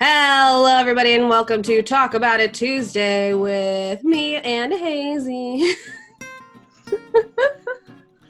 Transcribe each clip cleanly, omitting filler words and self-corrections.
Hello, everybody, and welcome to Talk About It Tuesday with me, Andahazy.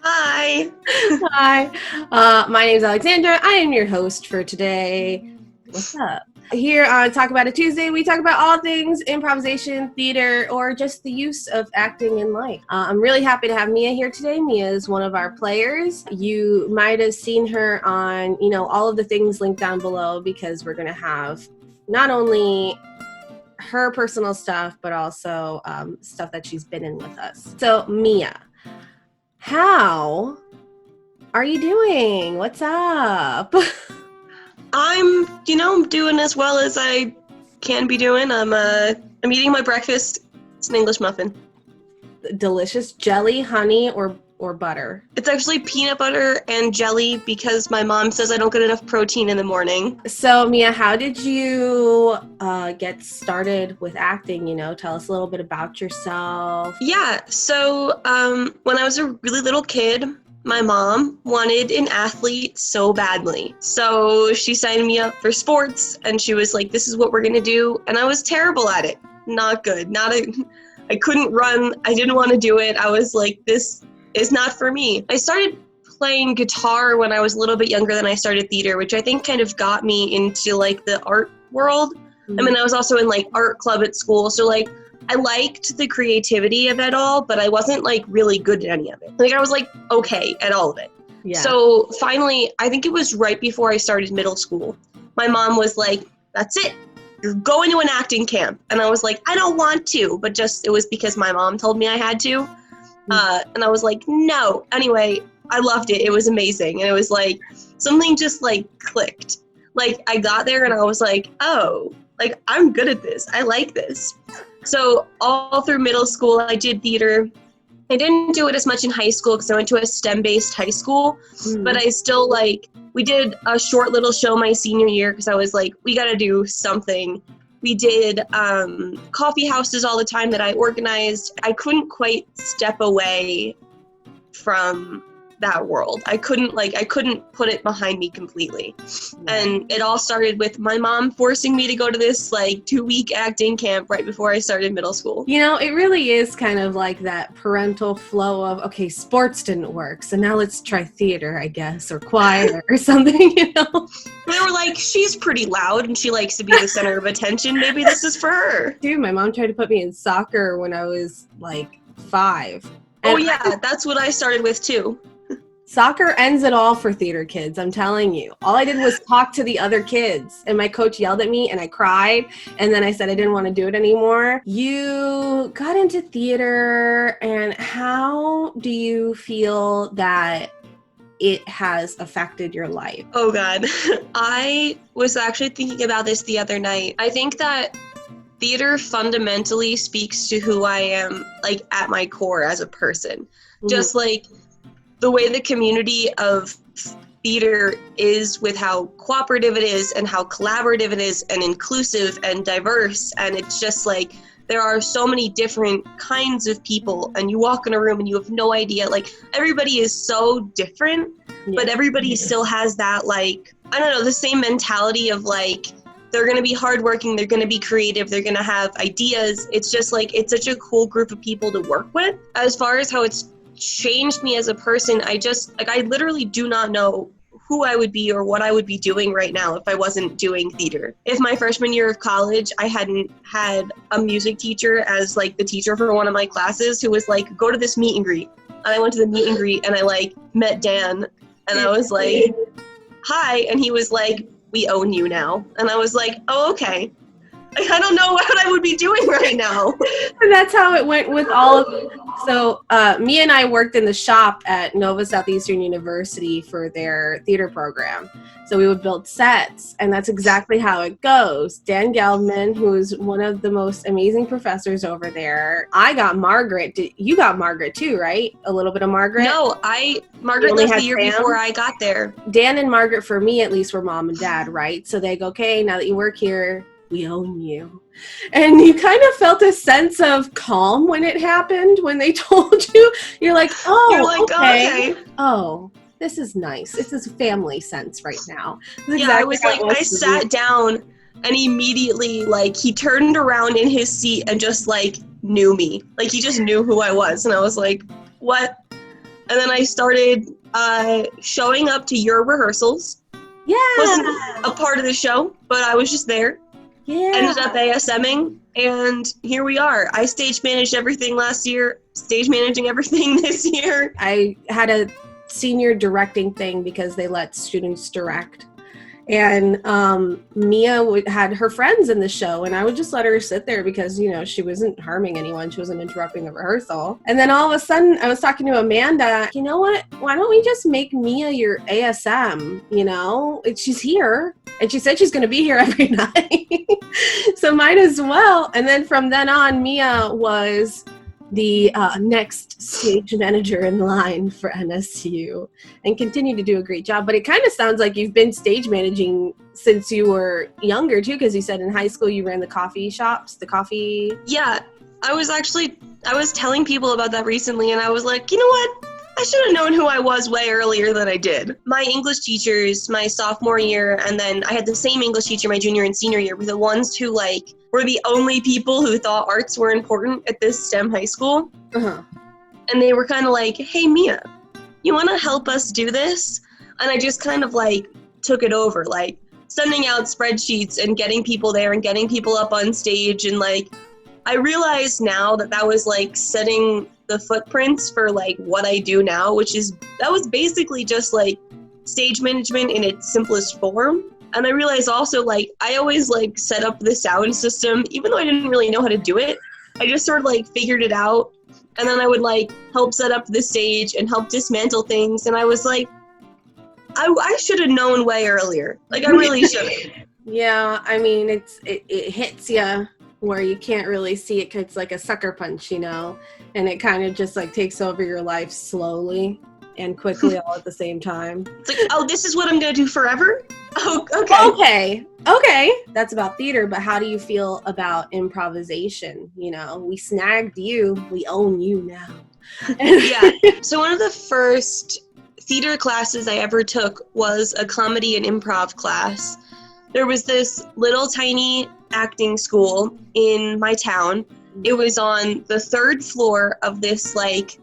Hi. Hi, my name is Alexandra. I am your host for today. What's up? Here on Talk About It Tuesday, we talk about all things improvisation, theater, or just the use of acting in life. I'm really happy to have Mia here today. Mia is one of our players. You might have seen her on, all of the things linked down below because we're going to have not only her personal stuff, but also stuff that she's been in with us. So, Mia, how are you doing? What's up? I'm doing as well as I can be doing. I'm eating my breakfast. It's an English muffin. Delicious. Jelly, honey, or butter? It's actually peanut butter and jelly because my mom says I don't get enough protein in the morning. So, Mia, how did you get started with acting? Tell us a little bit about yourself. Yeah, so when I was a really little kid, my mom wanted an athlete so badly. So she signed me up for sports and she was like, this is what we're going to do. And I was terrible at it. Not good. I couldn't run. I didn't want to do it. I was like, this is not for me. I started playing guitar when I was a little bit younger than I started theater, which I think kind of got me into like the art world. Mm-hmm. I mean, I was also in like art club at school. So like I liked the creativity of it all, but I wasn't like really good at any of it. Like I was like okay at all of it. Yeah. So finally, I think it was right before I started middle school, my mom was like, that's it. You're going to an acting camp. And I was like, I don't want to, but just it was because my mom told me I had to. And I was like, no. Anyway, I loved it. It was amazing. And it was like something just like clicked. Like I got there and I was like, oh, like I'm good at this. I like this. So all through middle school, I did theater. I didn't do it as much in high school because I went to a STEM-based high school, but I still we did a short little show my senior year because I was like, we got to do something. We did coffee houses all the time that I organized. I couldn't quite step away from that world. I couldn't put it behind me completely. Yeah. And it all started with my mom forcing me to go to this 2-week acting camp right before I started middle school. It really is kind of like that parental flow of, okay, sports didn't work, so now let's try theater, I guess, or choir or something, They were like, she's pretty loud and she likes to be the center of attention. Maybe this is for her. Dude, my mom tried to put me in soccer when I was 5. And that's what I started with too. Soccer ends it all for theater kids, I'm telling you. All I did was talk to the other kids, and my coach yelled at me, and I cried, and then I said I didn't want to do it anymore. You got into theater, and how do you feel that it has affected your life? Oh, God. I was actually thinking about this the other night. I think that theater fundamentally speaks to who I am, at my core as a person. Mm-hmm. Just the way the community of theater is with how cooperative it is and how collaborative it is and inclusive and diverse. And it's just there are so many different kinds of people, and you walk in a room and you have no idea, everybody is so different, but everybody still has that, I don't know, the same mentality of they're going to be hardworking, they're going to be creative, they're going to have ideas. It's just it's such a cool group of people to work with. As far as how it's changed me as a person, I just I literally do not know who I would be or what I would be doing right now if I wasn't doing theater. If my freshman year of college I hadn't had a music teacher as the teacher for one of my classes who was go to this meet and greet, and I went to the meet and greet and I met Dan and I was like, hi, and he was like, we own you now, and I was like, oh, okay. I don't know what I would be doing right now. And that's how it went with all of it. So me and I worked in the shop at Nova Southeastern University for their theater program. So we would build sets, and that's exactly how it goes. Dan Geldman, who's one of the most amazing professors over there. I got Margaret. You got Margaret too, right? A little bit of Margaret? No, Margaret left the year before I got there. Dan and Margaret, for me at least, were mom and dad, right? So they go, okay, now that you work here, we own you. And you kind of felt a sense of calm when it happened, when they told you. You're like, oh, you're okay. Oh, this is nice. This is family sense right now. I was I sat down and immediately, like, he turned around in his seat and just, like, knew me. Like, he just knew who I was, and I was like, what? And then I started showing up to your rehearsals. Yeah. Wasn't a part of the show, but I was just there. Yeah. Ended up ASMing, and here we are. I stage managed everything last year, stage managing everything this year. I had a senior directing thing because they let students direct. And Mia had her friends in the show, and I would just let her sit there because, you know, she wasn't harming anyone. She wasn't interrupting the rehearsal. And then all of a sudden, I was talking to Amanda, you know what? Why don't we just make Mia your ASM? You know, she's here. And she said she's going to be here every night. So might as well. And then from then on, Mia was the next stage manager in line for NSU and continued to do a great job. But it kind of sounds like you've been stage managing since you were younger too, because you said in high school you ran the coffee shops, Yeah, I was telling people about that recently, and I was like, you know what? I should have known who I was way earlier than I did. My English teachers, my sophomore year, and then I had the same English teacher my junior and senior year, were the ones who, like, were the only people who thought arts were important at this STEM high school. Uh-huh. And they were kind of like, hey, Mia, you want to help us do this? And I just kind of, like, took it over, like, sending out spreadsheets and getting people there and getting people up on stage. And, like, I realize now that that was, like, setting the footprints for, like, what I do now, that was basically just, like, stage management in its simplest form. And I realized also, like, I always, like, set up the sound system, even though I didn't really know how to do it. I just sort of, like, figured it out. And then I would, like, help set up the stage and help dismantle things. And I was like, I should have known way earlier. Like, I really should have. Yeah, I mean, it hits you where you can't really see it. It's like a sucker punch, you know, and it kind of just, like, takes over your life slowly and quickly all at the same time. It's like, oh, this is what I'm going to do forever? Oh, okay. Okay. That's about theater, but how do you feel about improvisation? You know, we snagged you. We own you now. Yeah. So one of the first theater classes I ever took was a comedy and improv class. There was this little tiny acting school in my town. It was on the 3rd floor of this, like,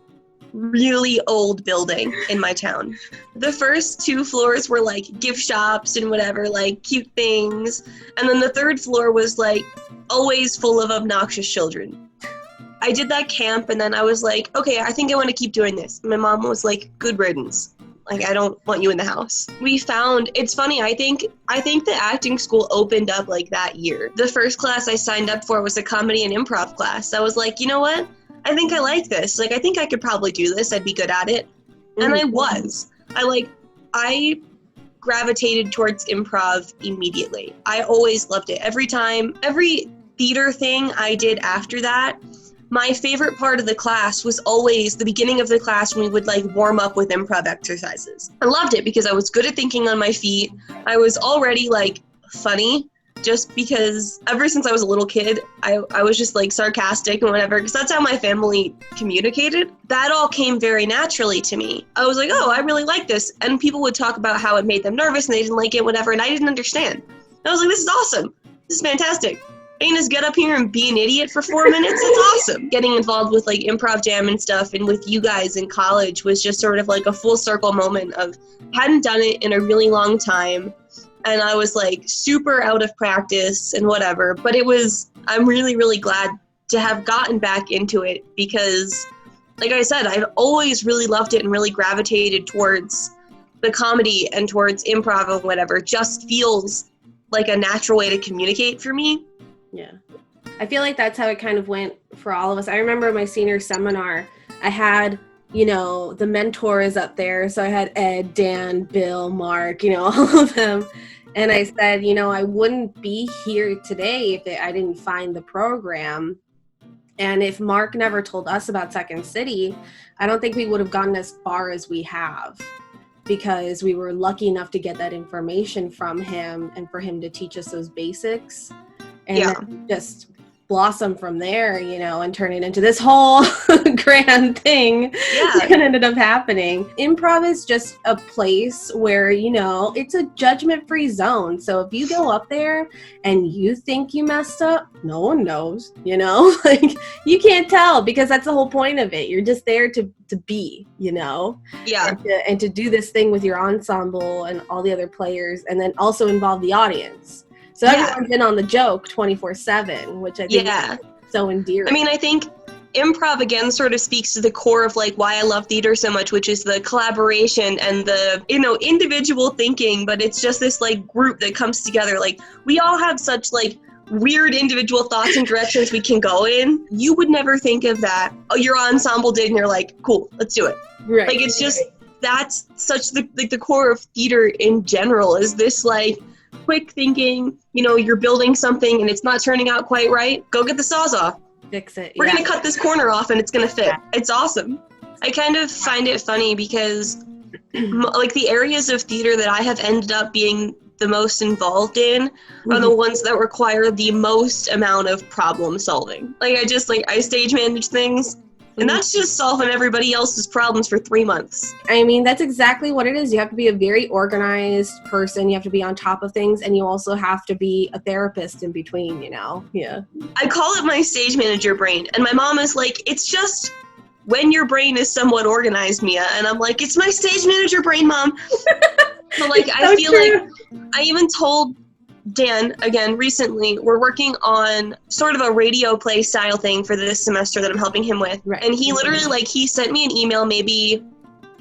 really old building in my town. The first 2 floors were, like, gift shops and whatever, like, cute things. And then the 3rd floor was, like, always full of obnoxious children. I did that camp, and then I was like, okay, I think I want to keep doing this. My mom was like, good riddance. Like, I don't want you in the house. It's funny, I think the acting school opened up, like, that year. The first class I signed up for was a comedy and improv class. I was like, you know what? I think I like this. Like, I think I could probably do this. I'd be good at it. And I was. I gravitated towards improv immediately. I always loved it. Every theater thing I did after that, my favorite part of the class was always the beginning of the class when we would, like, warm up with improv exercises. I loved it because I was good at thinking on my feet. I was already, like, funny. Just because ever since I was a little kid, I was just, like, sarcastic and whatever, because that's how my family communicated. That all came very naturally to me. I was like, oh, I really like this. And people would talk about how it made them nervous and they didn't like it, whatever, and I didn't understand. And I was like, this is awesome. This is fantastic. I can just get up here and be an idiot for 4 minutes. It's awesome. Getting involved with, like, improv jam and stuff and with you guys in college was just sort of like a full circle moment of hadn't done it in a really long time. And I was, like, super out of practice and whatever. But I'm really, really glad to have gotten back into it because, like I said, I've always really loved it and really gravitated towards the comedy and towards improv and whatever. It just feels like a natural way to communicate for me. Yeah. I feel like that's how it kind of went for all of us. I remember my senior seminar, I had, you know, the mentors up there. So I had Ed, Dan, Bill, Mark, you know, all of them. And I said, you know, I wouldn't be here today if I didn't find the program. And if Mark never told us about Second City, I don't think we would have gotten as far as we have because we were lucky enough to get that information from him and for him to teach us those basics. And just blossom from there, you know, and turn it into this whole grand thing that ended up happening. Improv is just a place where, you know, it's a judgment-free zone. So if you go up there and you think you messed up, no one knows, you know, like you can't tell, because that's the whole point of it. You're just there to be, you know, and to do this thing with your ensemble and all the other players, and then also involve the audience. So everyone's in on the joke 24/7, which I think is so endearing. I mean, I think improv, again, sort of speaks to the core of, like, why I love theater so much, which is the collaboration and the, you know, individual thinking, but it's just this, like, group that comes together. Like, we all have such, like, weird individual thoughts and directions we can go in. You would never think of that. Oh, your ensemble did, and you're like, cool, let's do it. Right. Like, it's just, that's such the core of theater in general, is this, like, quick thinking, you know, you're building something and it's not turning out quite right. Go get the Sawzall. Fix it. We're going to cut this corner off and it's going to fit. Yeah. It's awesome. I kind of find it funny because like the areas of theater that I have ended up being the most involved in are the ones that require the most amount of problem solving. Like I stage manage things. And that's just solving everybody else's problems for 3 months. I mean, that's exactly what it is. You have to be a very organized person. You have to be on top of things. And you also have to be a therapist in between, you know? Yeah. I call it my stage manager brain. And my mom is like, it's just when your brain is somewhat organized, Mia. And I'm like, it's my stage manager brain, Mom. So, like, I feel like I even told Dan, again, recently, we're working on sort of a radio play style thing for this semester that I'm helping him with. Right. And he literally, like, he sent me an email maybe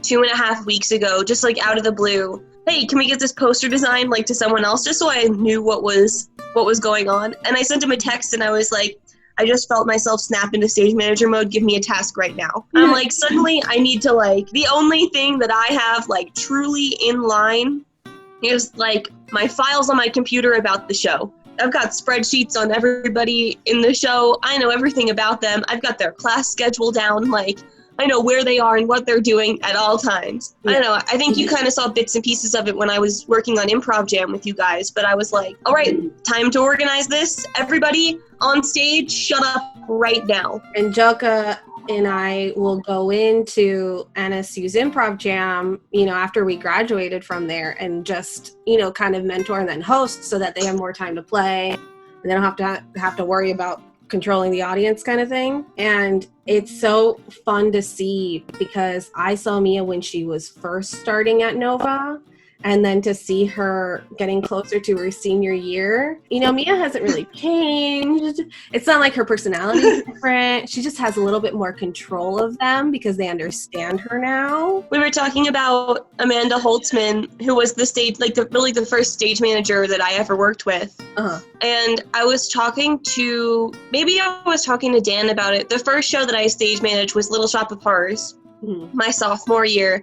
2.5 weeks ago, just, like, out of the blue. Hey, can we get this poster designed, like, to someone else, just so I knew what was going on. And I sent him a text, and I was like, I just felt myself snap into stage manager mode. Give me a task right now. I'm like, suddenly I need to, like, the only thing that I have, like, truly in line is, like, my files on my computer about the show. I've got spreadsheets on everybody in the show. I know everything about them. I've got their class schedule down. Like, I know where they are and what they're doing at all times. I don't know. I think you kind of saw bits and pieces of it when I was working on Improv Jam with you guys, but I was like, all right, time to organize this. Everybody on stage, shut up right now. Angelica and I will go into NSU's Improv Jam, you know, after we graduated from there, and just, you know, kind of mentor and then host so that they have more time to play and they don't have to worry about controlling the audience kind of thing. And it's so fun to see, because I saw Mia when she was first starting at Nova, and then to see her getting closer to her senior year. You know, Mia hasn't really changed. It's not like her personality is different. She just has a little bit more control of them because they understand her now. We were talking about Amanda Holtzman, who was the stage, like, really the first stage manager that I ever worked with. And I was talking to Dan about it. The first show that I stage managed was Little Shop of Horrors, my sophomore year.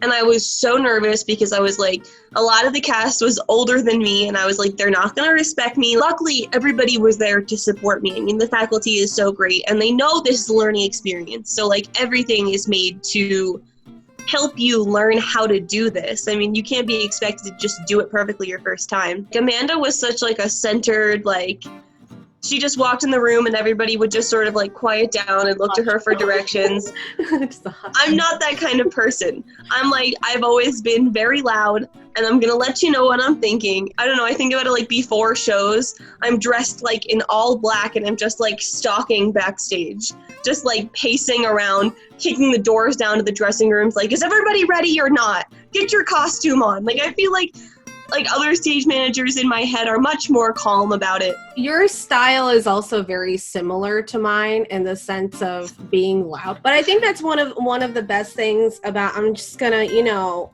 And I was so nervous because I was like, a lot of the cast was older than me, and I was like, they're not going to respect me. Luckily, everybody was there to support me. I mean, the faculty is so great, and they know this is a learning experience. So, like, everything is made to help you learn how to do this. I mean, you can't be expected to just do it perfectly your first time. Amanda was such, like, a centered, like, she just walked in the room and everybody would just sort of, like, quiet down and look to her for directions. I'm not that kind of person. I'm like, I've always been very loud, and I'm gonna let you know what I'm thinking. I don't know, I think about it like before shows, I'm dressed like in all black and I'm just like stalking backstage. Just like pacing around, kicking the doors down to the dressing rooms, like, is everybody ready or not? Get your costume on. Like, I feel like other stage managers in my head are much more calm about it. Your style is also very similar to mine in the sense of being loud. But I think that's one of the best things about, I'm just gonna, you know,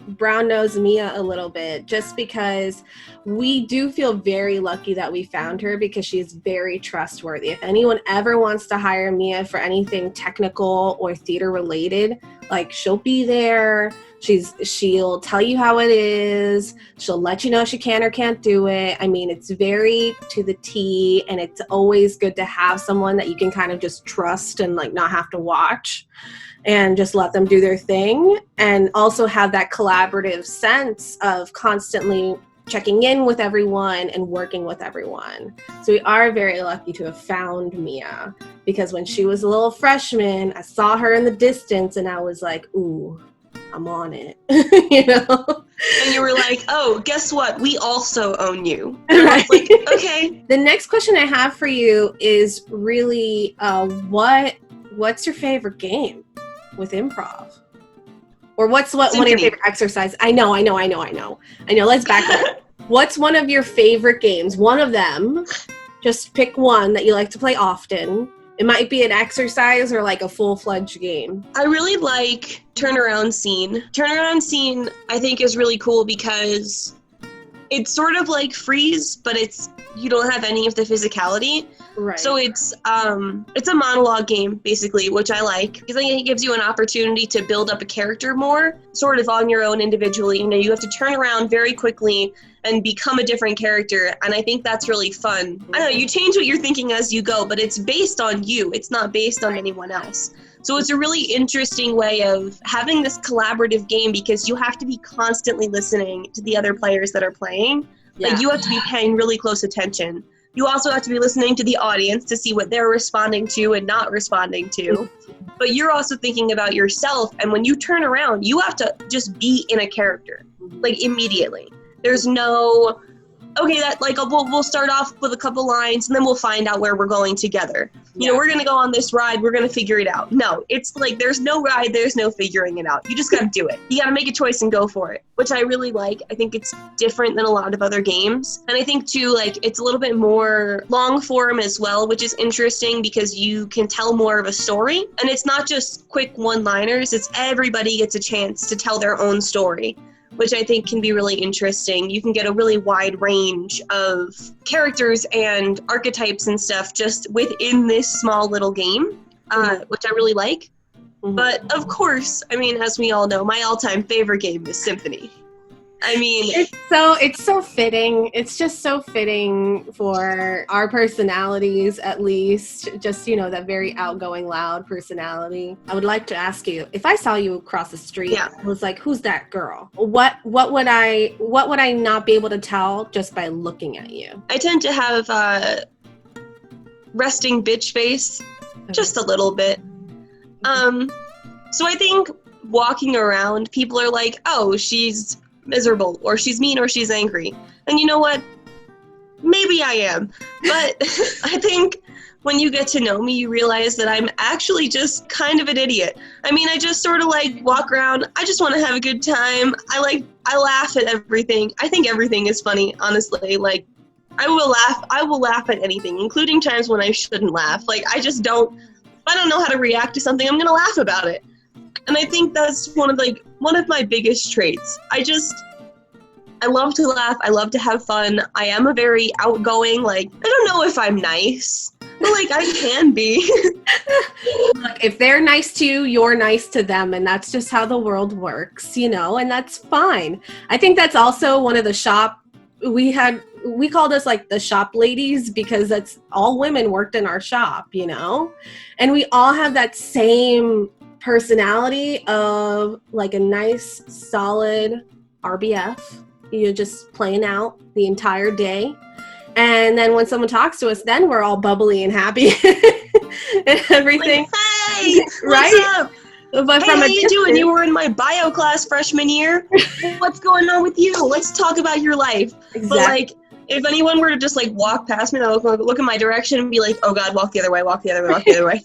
brown nose Mia a little bit, just because we do feel very lucky that we found her, because she is very trustworthy. If anyone ever wants to hire Mia for anything technical or theater related, like, she'll be there. She'll tell you how it is. She'll let you know if she can or can't do it. I mean, it's very to the T, and it's always good to have someone that you can kind of just trust and, like, not have to watch and just let them do their thing, and also have that collaborative sense of constantly checking in with everyone and working with everyone. So we are very lucky to have found Mia, because when she was a little freshman, I saw her in the distance and I was like, ooh, I'm on it. You know? And you were like, oh, guess what? We also own you. Right. Like, okay. The next question I have for you is really, what's your favorite game with improv? Or what's one of your favorite exercises? I know. Let's back up. What's one of your favorite games? One of them. Just pick one that you like to play often. It might be an exercise or like a full-fledged game. I really like Turnaround Scene. Turnaround Scene, I think, is really cool because it's sort of like Freeze, but you don't have any of the physicality. Right. So it's a monologue game, basically, which I like, because I think it gives you an opportunity to build up a character more, sort of on your own individually. You know, you have to turn around very quickly and become a different character, and I think that's really fun. I don't know, you change what you're thinking as you go, but it's based on you. It's not based on anyone else. So it's a really interesting way of having this collaborative game, because you have to be constantly listening to the other players that are playing. Yeah. Like, you have to be paying really close attention. You also have to be listening to the audience to see what they're responding to and not responding to. But you're also thinking about yourself, and when you turn around, you have to just be in a character, like, immediately. There's no, okay, that like we'll start off with a couple lines and then we'll find out where we're going together. You know, we're gonna go on this ride, we're gonna figure it out. No, it's like there's no ride, there's no figuring it out. You just gotta do it. You gotta make a choice and go for it, which I really like. I think it's different than a lot of other games. And I think too, like, it's a little bit more long form as well, which is interesting because you can tell more of a story. And it's not just quick one-liners, it's everybody gets a chance to tell their own story, which I think can be really interesting. You can get a really wide range of characters and archetypes and stuff just within this small little game, which I really like. Mm-hmm. But of course, I mean, as we all know, my all-time favorite game is Symphony. I mean, it's so fitting. It's just so fitting for our personalities, at least. Just, you know, that very outgoing, loud personality. I would like to ask you, if I saw you across the street, I was like, "Who's that girl?" What would I not be able to tell just by looking at you? I tend to have resting bitch face, just a little bit. So I think walking around, people are like, "Oh, she's miserable, or she's mean, or she's angry." And you know what? Maybe I am. But I think when you get to know me, you realize that I'm actually just kind of an idiot. I mean, I just sort of like walk around. I just want to have a good time. I laugh at everything. I think everything is funny, honestly. Like, I will laugh at anything, including times when I shouldn't laugh. Like, I don't know how to react to something, I'm going to laugh about it. And I think that's one of my biggest traits. I love to laugh. I love to have fun. I am a very outgoing, like, I don't know if I'm nice, but like, I can be. Look, if they're nice to you, you're nice to them. And that's just how the world works, you know, and that's fine. I think that's also one of the we called us like the shop ladies, because that's all women worked in our shop, you know, and we all have that same personality of like a nice, solid RBF. You're just playing out the entire day. And then when someone talks to us, then we're all bubbly and happy and everything. Like, hey, right? What's up? But hey, how you doing? You were in my bio class freshman year. What's going on with you? Let's talk about your life. Exactly. But like, if anyone were to just like walk past me, I would look in my direction and be like, "Oh God, walk the other way, walk the other way, walk the other way."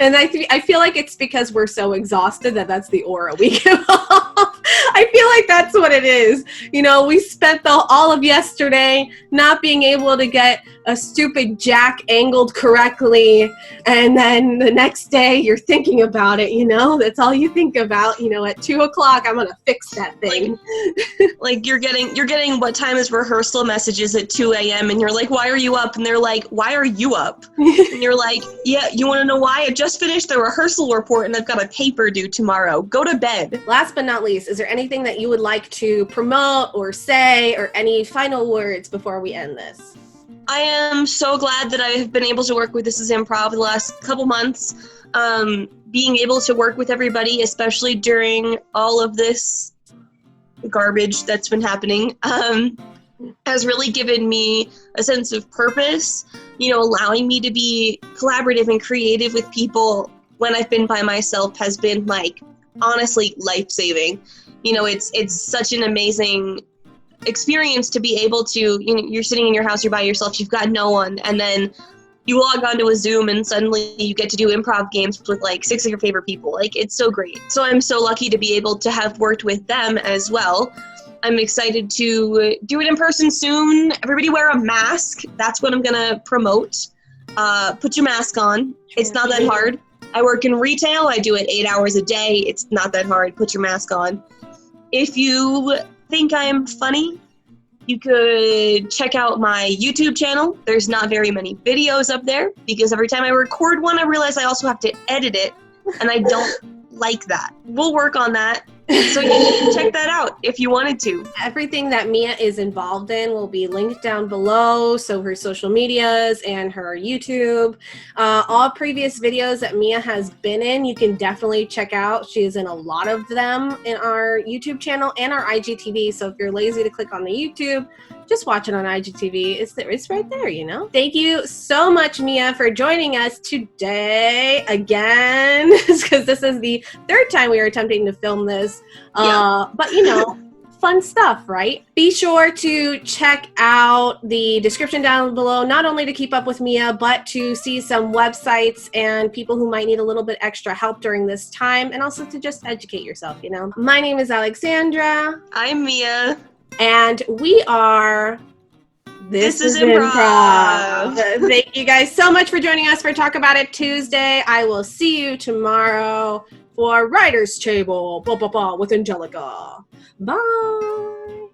And I feel like it's because we're so exhausted that's the aura we give off. I feel like that's what it is. You know, we spent all of yesterday not being able to get a stupid jack angled correctly, and then the next day you're thinking about it, you know? That's all you think about, you know, at 2:00, I'm gonna fix that thing. Like you're getting what time is rehearsal messages at 2 a.m. and you're like, "Why are you up?" And they're like, "Why are you up?" And you're like, "Yeah, you wanna know why? I just finished the rehearsal report and I've got a paper due tomorrow. Go to bed." Last but not least, is there anything that you would like to promote or say, or any final words before we end this? I am so glad that I have been able to work with This Is Improv the last couple months. Being able to work with everybody, especially during all of this garbage that's been happening, has really given me a sense of purpose, you know, allowing me to be collaborative and creative with people when I've been by myself has been like honestly life-saving. You know, it's such an amazing experience to be able to, you know, you're sitting in your house, you're by yourself, you've got no one, and then you log onto a Zoom and suddenly you get to do improv games with like 6 of your favorite people. Like, it's so great. So I'm so lucky to be able to have worked with them as well. I'm excited to do it in person soon. Everybody wear a mask. That's what I'm gonna promote. Put your mask on. It's not that hard. I work in retail. I do it 8 hours a day. It's not that hard. Put your mask on. If you think I'm funny, you could check out my YouTube channel. There's not very many videos up there because every time I record one, I realize I also have to edit it, and I don't like that. We'll work on that. So you can check that out if you wanted to. Everything that Mia is involved in will be linked down below. So her social medias and her YouTube. All previous videos that Mia has been in, you can definitely check out. She is in a lot of them in our YouTube channel and our IGTV. So if you're lazy to click on the YouTube, just watch it on IGTV. It's right there, you know? Thank you so much, Mia, for joining us today again, because this is the third time we are attempting to film this. But, you know, fun stuff, right? Be sure to check out the description down below, not only to keep up with Mia, but to see some websites and people who might need a little bit extra help during this time, and also to just educate yourself, you know? My name is Alexandra. I'm Mia. And we are... This is Improv. Thank you guys so much for joining us for Talk About It Tuesday. I will see you tomorrow for Writer's Table with Angelica. Bye.